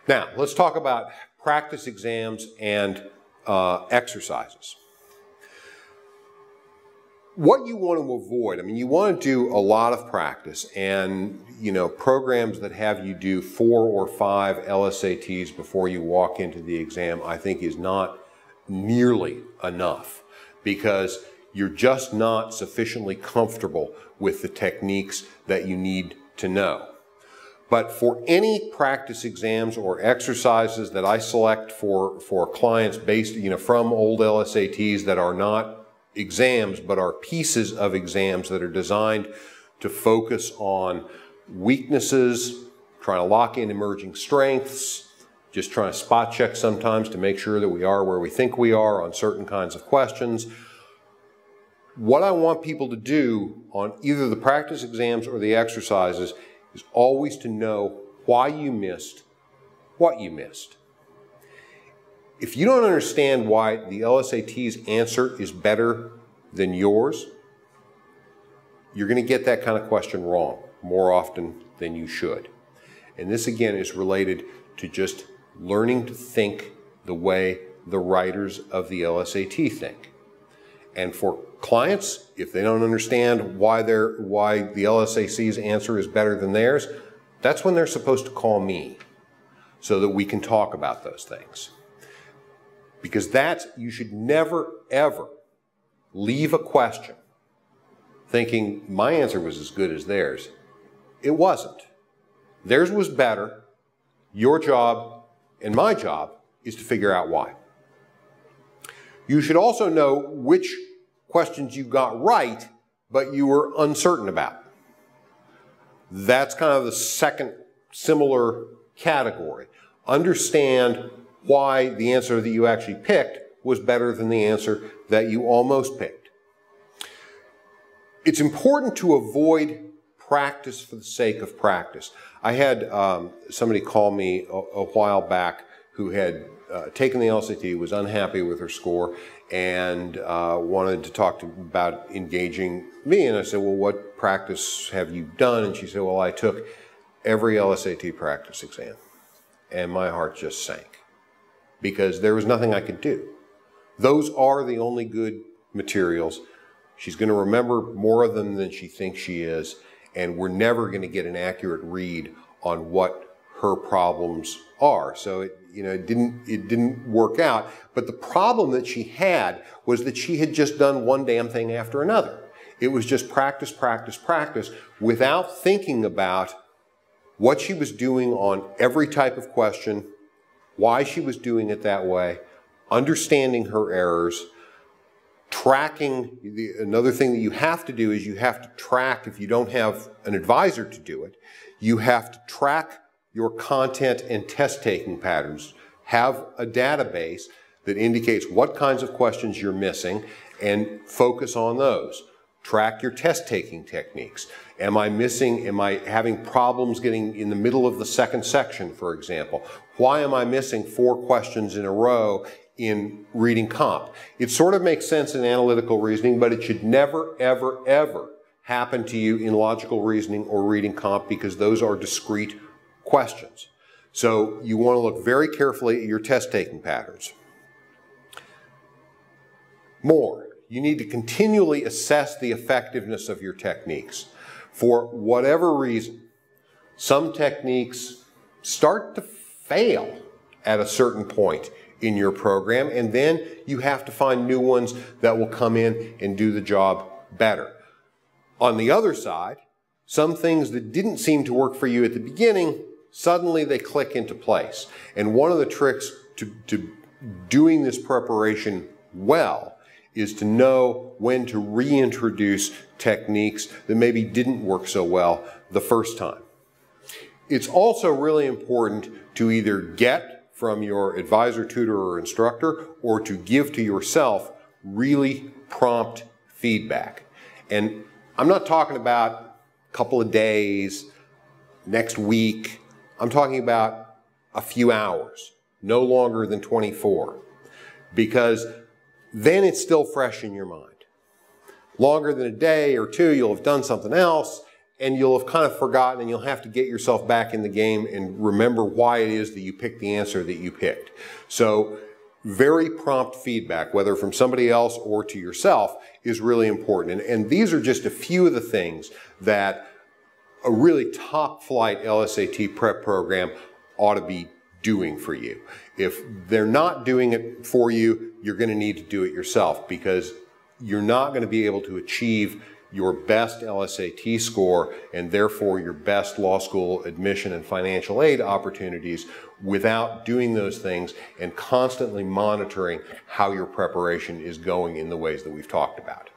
Now, let's talk about practice exams and exercises. What you want to avoid, I mean, you want to do a lot of practice, and, you know, programs that have you do 4 or 5 LSATs before you walk into the exam, I think is not nearly enough, because you're just not sufficiently comfortable with the techniques that you need to know. But for any practice exams or exercises that I select for clients based, you know, from old LSATs that are not exams but are pieces of exams that are designed to focus on weaknesses, trying to lock in emerging strengths, just trying to spot check sometimes to make sure that we are where we think we are on certain kinds of questions. What I want people to do on either the practice exams or the exercises is always to know why you missed what you missed. If you don't understand why the LSAT's answer is better than yours, you're going to get that kind of question wrong more often than you should. And this again is related to just learning to think the way the writers of the LSAT think. And for clients, if they don't understand why the LSAT's answer is better than theirs, that's when they're supposed to call me so that we can talk about those things. Because you should never, ever leave a question thinking my answer was as good as theirs. It wasn't. Theirs was better. Your job and my job is to figure out why. You should also know which questions you got right, but you were uncertain about. That's kind of the second similar category. Understand why the answer that you actually picked was better than the answer that you almost picked. It's important to avoid practice for the sake of practice. I had somebody call me a while back who had taken the LSAT, was unhappy with her score, and wanted to talk about engaging me. And I said, well, what practice have you done? And she said, well, I took every LSAT practice exam. And my heart just sank, because there was nothing I could do. Those are the only good materials. She's going to remember more of them than she thinks she is, and we're never going to get an accurate read on what her problems are. So it didn't work out. But the problem that she had was that she had just done one damn thing after another. It was just practice, practice, practice, without thinking about what she was doing on every type of question, why she was doing it that way, understanding her errors, tracking. Another thing that you have to do is you have to track, if you don't have an advisor to do it, you have to track your content and test-taking patterns. Have a database that indicates what kinds of questions you're missing and focus on those. Track your test-taking techniques. Am I having problems getting in the middle of the second section, for example? Why am I missing 4 questions in a row in reading comp? It sort of makes sense in analytical reasoning, but it should never, ever, ever happen to you in logical reasoning or reading comp, because those are discrete questions. So you want to look very carefully at your test-taking patterns. More, you need to continually assess the effectiveness of your techniques. For whatever reason, some techniques start to fail at a certain point in your program, and then you have to find new ones that will come in and do the job better. On the other side, some things that didn't seem to work for you at the beginning, suddenly they click into place. And one of the tricks to doing this preparation well is to know when to reintroduce techniques that maybe didn't work so well the first time. It's also really important to either get from your advisor, tutor, or instructor, or to give to yourself really prompt feedback. And I'm not talking about a couple of days, next week. I'm talking about a few hours, no longer than 24, because then it's still fresh in your mind. Longer than a day or two, you'll have done something else, and you'll have kind of forgotten, and you'll have to get yourself back in the game and remember why it is that you picked the answer that you picked. So very prompt feedback, whether from somebody else or to yourself, is really important. And these are just a few of the things that a really top flight LSAT prep program ought to be doing for you. If they're not doing it for you, you're going to need to do it yourself, because you're not going to be able to achieve your best LSAT score and therefore your best law school admission and financial aid opportunities without doing those things and constantly monitoring how your preparation is going in the ways that we've talked about.